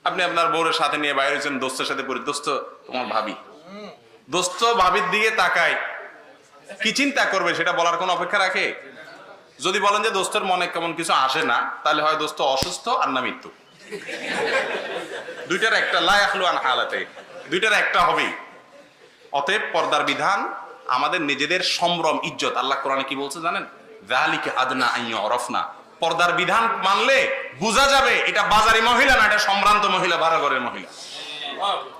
আপনি আপনার বউরের সাথে নিয়ে বাইরে হয়েছেন, দোস্তের সাথে পড়ি, দোস্ত তোমার ভাবি, দোস্ত ভাবির দিকে তাকায়, কি চিন্তা করবে সেটা বলার কোনো অপেক্ষা রাখে? যদি বলেন যে দোস্তের মনে কেমন কিছু আসে না, তাহলে হয় দোস্ত অসুস্থ আর না মৃত্যু। দুইটার একটা, লা ইয়াখলু আন হালাতে, দুইটার একটা হবেই। অতএব পর্দার বিধান আমাদের নিজেদের সম্ভ্রম, ইজ্জত। আল্লাহ কোরআনে কি বলছে জানেন? যালিকা আদনা আন ইউরাফনা। পর্দার বিধান মানলে বোঝা যাবে এটা বাজারি মহিলা না, এটা সম্ভ্রান্ত মহিলা, বাড়া ঘরের মহিলা।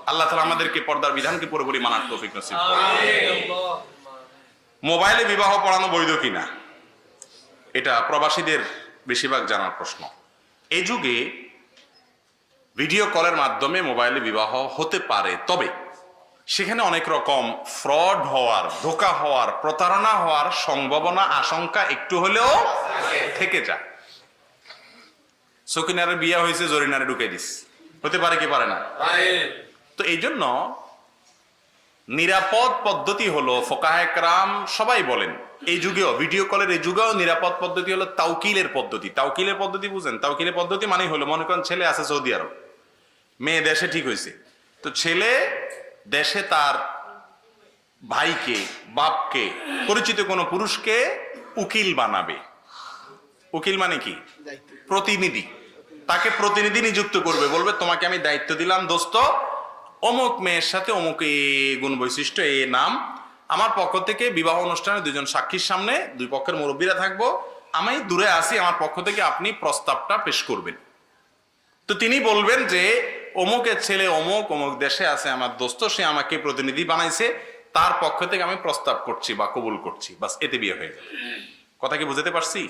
আল্লাহ তাআলা আমাদেরকে পর্দার বিধানকে পুরোপুরি মানার তৌফিক নসিব করুন। মোবাইলে বিবাহ পড়ানো বৈধ কিনা, এটা প্রবাসীদের বেশিরভাগ জানার প্রশ্ন। এই যুগে ভিডিও কলের মাধ্যমে মোবাইলে বিবাহ হতে পারে, তবে সেখানে অনেক রকম ফ্রড হওয়ার, ধোঁকা হওয়ার, প্রতারণা হওয়ার সম্ভাবনা, আশঙ্কা একটু হলেও থেকে যায়। সকিনারের বিয়ে হয়েছে, জরিনারে ঢুকে দিস, হতে পারে কি পারে না? তো এই জন্য নিরাপদ পদ্ধতি হলো, ফোকাহে কেরাম সবাই বলেন এই যুগেও, ভিডিও কলের এই যুগেও নিরাপদ পদ্ধতি হলো তাওকিলের পদ্ধতি। তাওকিলের পদ্ধতি বুঝেন? তাওকিলের পদ্ধতি মানে হলো, মনে করেন ছেলে আছে সৌদি আরব, মেয়ে দেশে ঠিক হয়েছে, তো ছেলে দেশে তার ভাইকে, বাপকে, পরিচিত কোনো পুরুষকে উকিল বানাবে। উকিল মানে কি? প্রতিনিধি। তাকে প্রতিনিধি নিযুক্ত করবে, বলবে তোমাকে আমি দায়িত্ব দিলাম দোস্ত, অমুক মেয়ের সাথে অমুক এই গুণ বৈশিষ্ট্য, এই নাম, আমার পক্ষ থেকে বিবাহ অনুষ্ঠানে দুজন সাক্ষীর সামনে দুই পক্ষের মুরব্বীরা থাকবো, আমি দূরে আসি, আমার পক্ষ থেকে আপনি প্রস্তাবটা পেশ করবেন। তো তিনি বলবেন যে অমুকের ছেলে অমুক অমুক দেশে আছে, আমার দোস্ত, সে আমাকে প্রতিনিধি বানাইছে, তার পক্ষ থেকে আমি প্রস্তাব করছি বা কবুল করছি, বাস এতে বিয়ে হয়ে যাবে। কথা কি বুঝতে পারছি?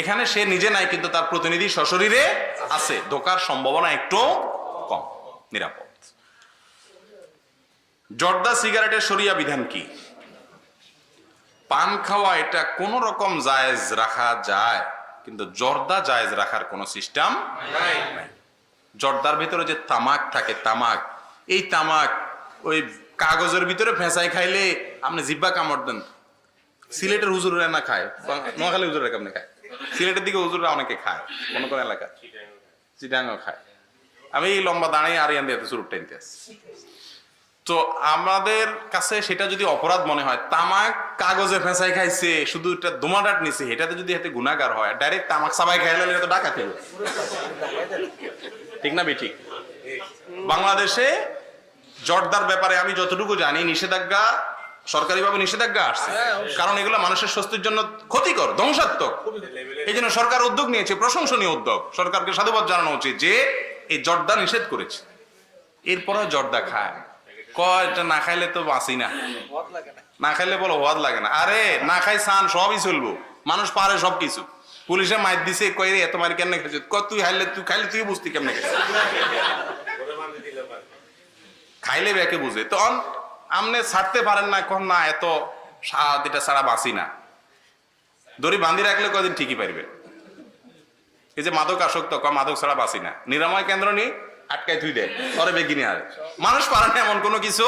এখানে সে নিজে নাই, কিন্তু তার প্রতিনিধি সশরীরে আছে, ধোকার সম্ভাবনা একটু কম, নিরাপদ। জর্দা সিগারেটের শরিয়া বিধান কি? পান খাওয়া এটা কোন রকম জায়েজ রাখা যায়, কিন্তু জর্দা জায়েজ রাখার কোন সিস্টেম নাই। জর্দার ভিতরে যে তামাক থাকে, তামাক, এই তামাক ওই কাগজের ভিতরে ফেঁসাই খাইলে আপনি জিব্বা কামড় দেন। সিলেটের হুজুররা না খায়, নোয়াখালী হুজুররা কেমনে খায়, সিলেটের দিকে হুজুররা অনেকে খায়, কোন কোন এলাকা চিটাঙ্গও খায়। আমি এই লম্বা দাঁড়িয়ে আরিয়ান দিয়ে চুরুট টাইনতে আসি। তো আমাদের কাছে সেটা যদি অপরাধ মনে হয়, তামাক কাগজে ফেঁসাই খাইছে, শুধু এটা দোমাটাট নিছে, এটাতে যদি এতে গুনাহগার হয়, ডাইরেক্ট তামাক সাবাই খাইলে এটা তো ডাকাতি হবে, ঠিক না বেঠিক? বাংলাদেশে জর্দার ব্যাপারে আমি যতটুকু জানি, নিষেধাজ্ঞা সরকারিভাবে নিষেধাজ্ঞা আসছে, কারণ এগুলো মানুষের স্বাস্থ্যের জন্য ক্ষতিকর, ধ্বংসাত্মক। এই জন্য সরকার উদ্যোগ নিয়েছে, প্রশংসনীয় উদ্যোগ, সরকারকে সাধুবাদ জানানো উচিত যে এই জর্দা নিষেধ করেছে। এরপরও জর্দা খায়, কয় এটা না খাইলে তো বাঁচি না, না খাইলে বলো হওয়াদ লাগে না। আরে না খাই সান সবই চলবো, মানুষ পারে সবকিছু। পুলিশে মাইর দিছে, কই রে এত মারি কেমনে খেয়েছিস, তুই খাইলে তুই খাইলে তুই বুঝতি কেমনে খেয়েছিস, খাইলে ব্যাকে বুঝে। তখন আমনে ছাড়তে পারেন না, কখন না এত স্বাদ, এটা ছাড়া বাঁচি না। দড়ি বাঁধি রাখলে কদিন ঠিকই পারবেন। এই যে মাদক আসক্ত, মাদক ছাড়া বাঁচি না, নিরাময় কেন্দ্র নিয়ে আটকায় তুই দেয়, পরে বেগিনি আর মানুষ পারে না এমন কোনো কিছু।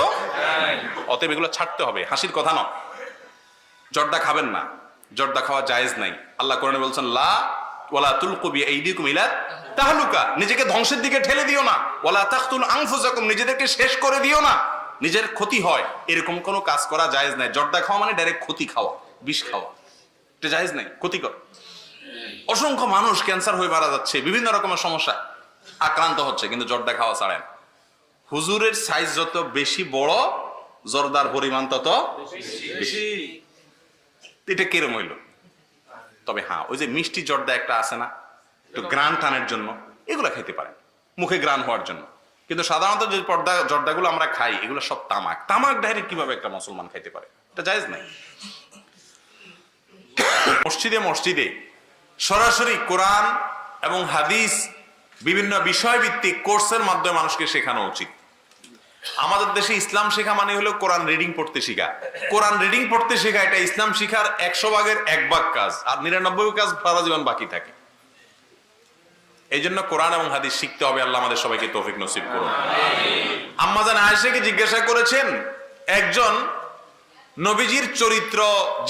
অতএব এগুলো ছাড়তে হবে, হাসির কথা নয়। জর্দা খাবেন না, জর্দা খাওয়া জায়েজ নাই। আল্লাহ কোরআনে বলছেন, লা ওয়ালা তুলকু বিআইদিকুম ইলা তাহলুকা, নিজেকে ধ্বংসের দিকে ঠেলে দিও না। ওয়ালা তাকতুল আনফুসাকুম, নিজেদেরকে শেষ করে দিও না, নিজের ক্ষতি হয়, এরকম কোনো কাজ করা জায়েজ নাই। জর্দা খাওয়া মানে ডাইরেক্ট ক্ষতি খাওয়া, বিষ খাওয়া, এটা জায়েজ নাই, ক্ষতিকর। অসংখ্য মানুষ ক্যান্সার হয়ে মারা যাচ্ছে, বিভিন্ন রকমের সমস্যা আক্রান্ত হচ্ছে, কিন্তু জর্দা খাওয়া ছাড়েন। হুজুরের সাইজ যত বেশি বড়, জর্দার পরিমাণ তত বেশি। এটা কিরম হইল? তবে হ্যাঁ, ওই যে মিষ্টি জর্দা একটা আছে না, একটু গ্রান টানের জন্য, এগুলো খেতে পারেন, মুখে গ্রান হওয়ার জন্য। কিন্তু সাধারণত যে জর্দাগুলো আমরা খাই, এগুলো সব তামাক। তামাক ডাইরেক্ট কিভাবে একটা মুসলমান খাইতে পারে? এটা জায়েজ নাই। মসজিদে মসজিদে সরাসরি কোরআন এবং হাদিস, বিভিন্ন বিষয় ভিত্তিক কোর্সের মাধ্যমে মানুষকে শেখানো উচিত। আমাদের দেশে ইসলাম শেখা মানে হলো কোরআন রিডিং পড়তে শেখা। কোরআন রিডিং পড়তে শেখা এটা ইসলাম শিখার 100 ভাগের 1 ভাগ কাজ, আর 99 কাজ সারা জীবন বাকি থাকে। এই জন্য কোরআন এবং হাদিস শিখতে হবে। আল্লাহ আমাদের সবাইকে তৌফিক নসিব করুন। আম্মা জান আয়েশাকে জিজ্ঞাসা করেছেন, একজন নবীজির চরিত্র,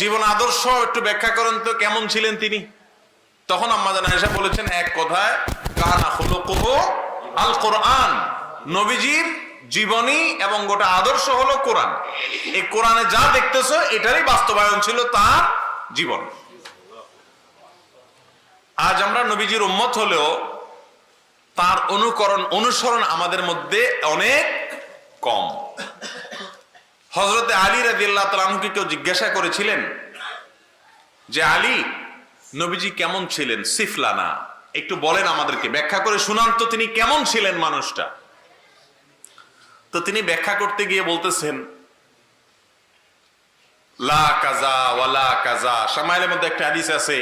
জীবন আদর্শ একটু ব্যাখ্যা করেন তো, কেমন ছিলেন তিনি? তখন আম্মা জান আয়েশা বলেছেন এক কথায়, কানা খুলুকুহু আল কোরআন, নবীজির জীবনী এবং গোটা আদর্শ হলো কোরআন। এই কোরআনে যা দেখতেছো এটারই বাস্তবায়ন ছিল তার জীবন। আজ আমরা নবীজির উম্মত হলেও তার অনুসরণ আমাদের মধ্যে অনেক কম। হযরতে আলী রাদিয়াল্লাহু তাআলা আনহুকে কেউ জিজ্ঞাসা করেছিলেন যে আলী, নবীজি কেমন ছিলেন, সিফলানা, একটু বলেন আমাদেরকে, ব্যাখ্যা করে শুনান তো তিনি কেমন ছিলেন মানুষটা। তো তিনি ব্যাখ্যা করতে গিয়ে বলতেছেন লা কাজা ওয়ালা কাজা। শামাইলের মধ্যে একটা হাদিস আছে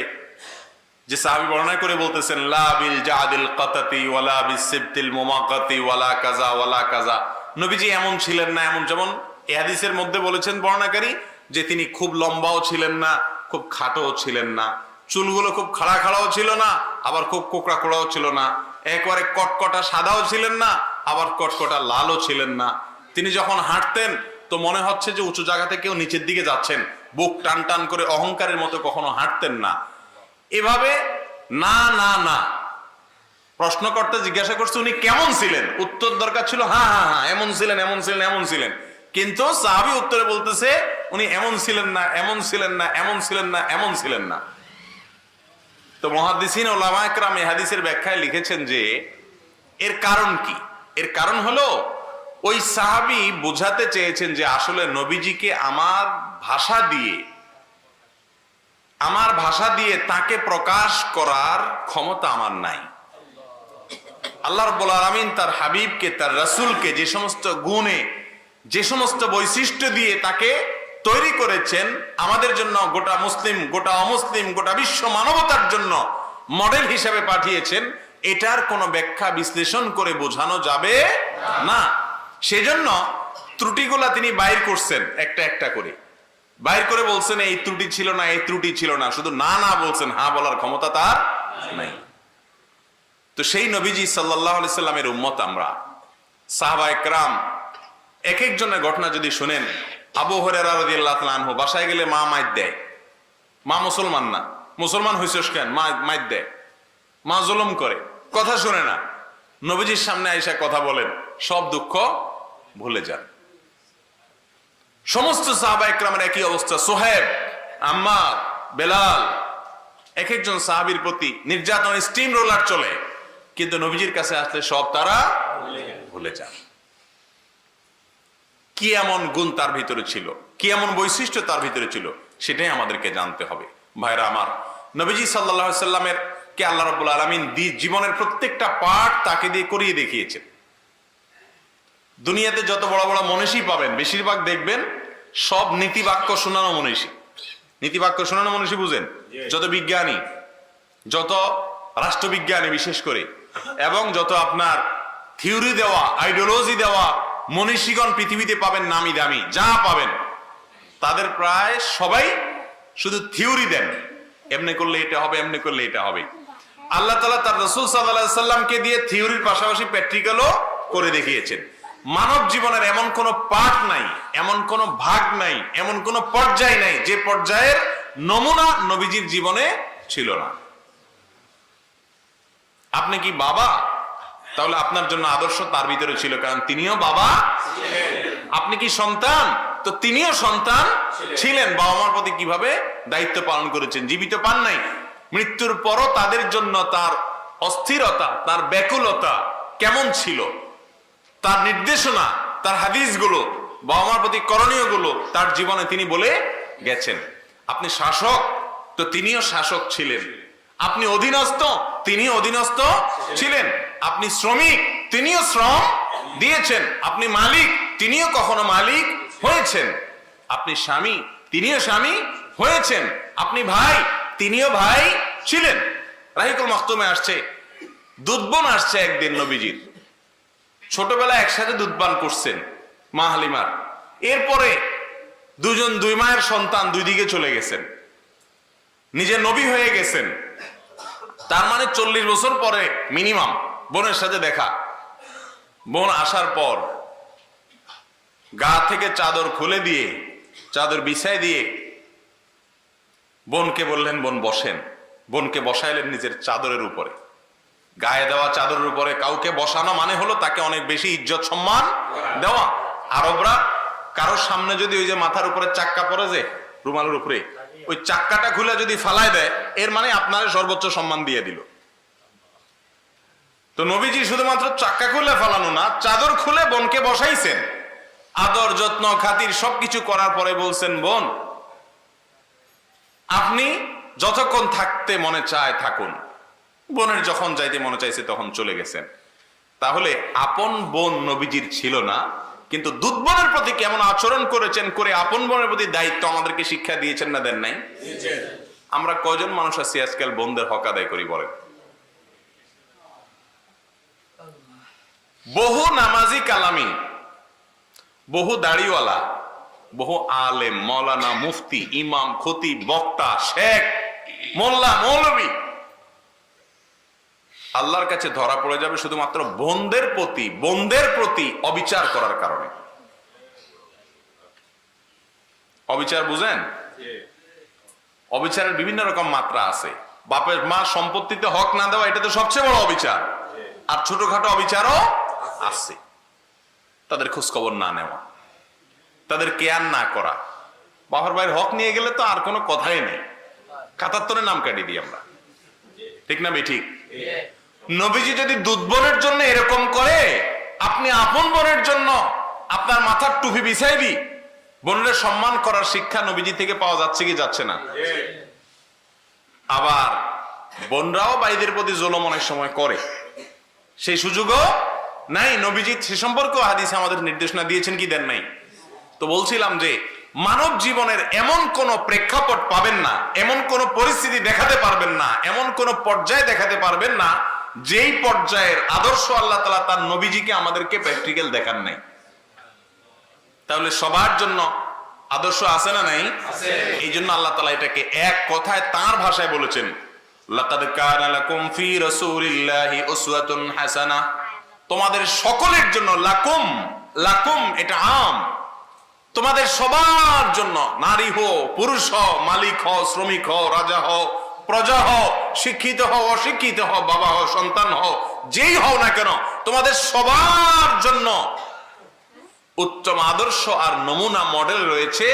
যে সাহাবী বর্ণনা করে বলতেছেন লা বিল জাদিল কাতাতি ওয়ালা বিসিবতিল মুমাকাতি ওয়ালা কাজা ওয়ালা কাজা। নবীজি এমন ছিলেন না, এমন যেমন এই হাদিসের মধ্যে বলেছেন বর্ণনাকারী যে তিনি খুব লম্বাও ছিলেন না, খুব খাটোও ছিলেন না, চুলগুলো খুব খাড়া খাড়াও ছিল না, আবার খুব কোকড়া কোকড়াও ছিল না, একবারে কটকটা সাদাও ছিলেন না, আবার কটকটা লালও ছিলেন না। তিনি যখন হাঁটতেন তো মনে হচ্ছে যে উঁচু জায়গা থেকে কেউ নিচের দিকে যাচ্ছেন, বুক টান টান করে অহংকারের মতো কখনো হাঁটতেন না। এভাবে না না না, প্রশ্নকর্তা জিজ্ঞাসা করছে উনি কেমন ছিলেন, উত্তর দরকার ছিল হ্যাঁ হ্যাঁ হ্যাঁ এমন ছিলেন এমন ছিলেন এমন ছিলেন, কিন্তু সাহাবী উত্তরে বলতেছে উনি এমন ছিলেন না, এমন ছিলেন না, এমন ছিলেন না, এমন ছিলেন না। তো মুহাদ্দিসিন উলামায়ে কেরাম এই হাদিসের ব্যাখ্যায় লিখেছেন যে এর কারণ কি। এর কারণ হলো ওই সাহাবী বোঝাতে চেয়েছেন যে আসলে নবীজিকে আমার ভাষা দিয়ে তাকে প্রকাশ করার ক্ষমতা আমার নাই। আল্লাহ রাব্বুল আলামিন তার হাবিবকে, তার রাসূলকে যে সমস্ত গুণে, যে সমস্ত বৈশিষ্ট্য দিয়ে তাকে তৈরি করেছেন, আমাদের জন্য, গোটা মুসলিম, গোটা অমুসলিম, গোটা বিশ্ব মানবতার জন্য মডেল হিসেবে পাঠিয়েছেন, এটার কোনো ব্যাখ্যা বিশ্লেষণ করে বোঝানো যাবে না। সেজন্য ত্রুটিগুলা তিনি বাইর করছেন একটা একটা করে, বাইর করে বলছেন এই ত্রুটি ছিল না, এই ত্রুটি ছিল না, শুধু না না বলছেন, হ্যাঁ বলার ক্ষমতা তার নাই। তো সেই নবীজি সাল্লাল্লাহু আলাইহি সাল্লামের উম্মত আমরা, সাহাবায়ে কেরাম এক একজনের ঘটনা যদি শুনেন, আবু হুরায়রা রাদিয়াল্লাহু তাআলা আনহু বাসায় গেলে মা মাইর দেয়, মা মুসলমান না, মুসলমান হইছস কেন, মা মাইর দেয়, মা জুলুম করে, কথা শুনে না, নবীজির সামনে আয়েশা কথা বলেন, সব দুঃখ ভুলে যান। সমস্ত সাহাবায়ে কেরামের একই অবস্থা, সোহেব, আম্মার, বেলাল, এক একজন সাহাবীর প্রতি নির্যাতন স্টিম রোলার চলে, কিন্তু নবীজির কাছে আসলে সব তারা ভুলে যান। কি এমন গুণ তার ভিতরে ছিল, কি এমন বৈশিষ্ট্য তার ভিতরে ছিল, সেটাই আমাদেরকে জানতে হবে। ভাইরা আমার, নবীজি সাল্লাল্লাহু আলাইহি সাল্লামের কে আল্লাহ রাব্বুল আলামিন জীবনের প্রত্যেকটা পাঠ তাকে দিয়ে করিয়ে দেখিয়েছেন। দুনিয়াতে যত বড় বড় মনীষী পাবেন, বেশিরভাগ দেখবেন সব নীতি বাক্য শোনানো মনীষী। নীতি বাক্য শোনানো মনীষী বুঝেন, যত বিজ্ঞানী, যত রাষ্ট্রবিজ্ঞানী বিশেষ করে, এবং যত আপনার থিওরি দেওয়া, আইডিওলজি দেওয়া মনীষীগণ পৃথিবীতে পাবেন, নামি দামি যা পাবেন, তাদের প্রায় সবাই শুধু থিওরি দেন, এমনি করলে এটা হবে, এমনি করলে এটা হবে। আল্লাহ তাআলা তার রাসূল সাল্লাল্লাহু আলাইহি সাল্লামকে দিয়ে থিওরির পাশাপাশি প্র্যাকটিক্যালও করে দেখিয়েছেন। মানব জীবনের এমন কোন পাঠ নাই, এমন কোন ভাগ নাই, এমন কোন পর্যায় নাই যে পর্যায়ের নমুনা নবীজির জীবনে ছিল না। আপনি কি বাবা? তাহলে আপনার জন্য আদর্শ তার ভিতরে ছিল, কারণ তিনিও বাবা ছিলেন। আপনি কি সন্তান? তো তিনিও সন্তান ছিলেন। বাবা মার প্রতি কিভাবে দায়িত্ব পালন করেছেন, জীবিত পান নাই, মৃত্যুর পরও তাদের জন্য তার অস্থিরতা, তার ব্যাকুলতা কেমন ছিল, তার নির্দেশনা, তার হাদিসগুলো, বাবা মার প্রতি করণীয় গুলো তার জীবনে তিনি বলে গেছেন। আপনি শাসক, তো তিনিও শাসক ছিলেন। আপনি অধীনস্থ, তিনিও অধীনস্থ ছিলেন। আপনি শ্রমিক, তিনিও শ্রম দিয়েছেন। আপনি মালিক, তিনিও কখনো মালিক হয়েছেন। আপনি স্বামী, তিনিও স্বামী হয়েছেন। আপনি ভাই, তিনিও ভাই ছিলেন। রাহিকুল মাখতুমে আসছে, দুধবন আসছে একদিন নবীজির, ছোটবেলায় একসাথে দুধ পান করছেন মা হালিমার। এরপরে দুজন দুই মায়ের সন্তান দুই দিকে চলে গেছেন, নিজে নবী হয়ে গেছেন। তার মানে 40 বছর পরে মিনিমাম বোনের সাথে দেখা। বোন আসার পর গা থেকে চাদর খুলে দিয়ে, চাদর বিছায় দিয়ে বোনকে বললেন বোন বসেন। বোনকে বসাইলেন নিজের চাদরের উপরে। গায়ে দেওয়া চাদরের উপরে কাউকে বসানো মানে হলো তাকে অনেক বেশি ইজ্জত সম্মান দেওয়া। আরবরা কারোর সামনে যদি ওই যে মাথার উপরে চাক্কা পরে যে রুমালের উপরে ওই চাক্কাটা খুলে যদি ফালায় দেয়, এর মানে আপনার সর্বোচ্চ সম্মান দিয়ে দিল। তো নবীজি শুধুমাত্র চাক্কা খুলে ফালানো না, চাদর খুলে বোনকে বসাইছেন, আদর যত্ন খাতির সবকিছু করার পরে বলছেন, বোন আপনি যতক্ষণ থাকতে মনে চায় থাকুন। বোনের যখন যাইতে মনে চাইছে তখন চলে গেছেন। তাহলে আপন বোন নবীজির ছিল না, কিন্তু দুধ বোনের প্রতি কেমন আচরণ করেছেন, করে আপন বোনের প্রতি দায়িত্ব আমাদেরকে শিক্ষা দিয়েছেন না দেন নাই? আমরা কয়জন মানুষ আছি আজকাল বোনদের হক আদায় করি বলেন? বহু নামাজি কালামি, বহু দাড়িওয়ালা, বহু আলেম, মৌলানা, মুফতি, ইমাম, খতিব, বক্তা, শেখ, মোল্লা, মৌলবী আল্লাহর কাছে ধরা পড়ে যাবে শুধুমাত্র বোনদের প্রতি অবিচার করার কারণে। অবিচার বুঝেন? অবিচারের বিভিন্ন রকম মাত্রা আছে। বাপের মা সম্পত্তিতে হক না দেওয়া, এটা তো সবচেয়ে বড় অবিচার। আর ছোটখাটো অবিচারও আছে। তাদের খোঁজ খবর না নেওয়া, তাদের কেয়ার না করা। বাবার ভাইয়ের হক নিয়ে গেলে তো আর কোনো কথাই নেই, ৭৭ নাম কাটিয়ে দিই আমরা, ঠিক না বেঠিক? নবীজি যদি দুধ বোনের জন্য এরকম করে, আপনি আপন বোনের জন্য আপনার মাথার টুপি বিছাই দি। বোনের সম্মান করার শিক্ষা নবীজি থেকে পাওয়া যাচ্ছে কি যাচ্ছে না? আবার বোনরাও ভাইদের প্রতি জুলুম অনেক সময় করে, সেই সুযোগও নাই। নবীজি সে সম্পর্কে হাদিসে আমাদের নির্দেশনা দিয়েছেন কি দেন নাই? তো বলছিলাম যে মানব জীবনের এমন কোন প্রেক্ষাপট পাবেন না, এমন কোন পরিস্থিতি দেখাতে পারবেন না, এমন কোন পর্যায়ে দেখাতে পারবেন না যেই পর্যায়ের আদর্শ আল্লাহ তাআলা তার নবীজিকে আমাদেরকে প্র্যাকটিক্যাল দেখান নাই। তাহলে সবার জন্য আদর্শ আছে না নাই? এই জন্য আল্লাহ তাআলা এটাকে এক কথায় তার ভাষায় বলেছেন, লাকাদ কানা লাকুম ফি রাসূলিল্লাহি উসওয়াতুন হাসানাহ। তোমাদের সকলের জন্য, লাকুম এটা আম, তোমাদের সবার জন্য, নারী হো, পুরুষ হও, মালিক হও, শ্রমিক হও, রাজা হও, প্রজা হও, শিক্ষিত হও, অশিক্ষিত হও, বাবা হও, সন্তান হও, যেই হও না কেন, তোমাদের সবার জন্য উত্তম আদর্শ আর নমুনা মডেল রয়েছে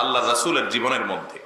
আল্লাহ রাসূলের জীবনের মধ্যে।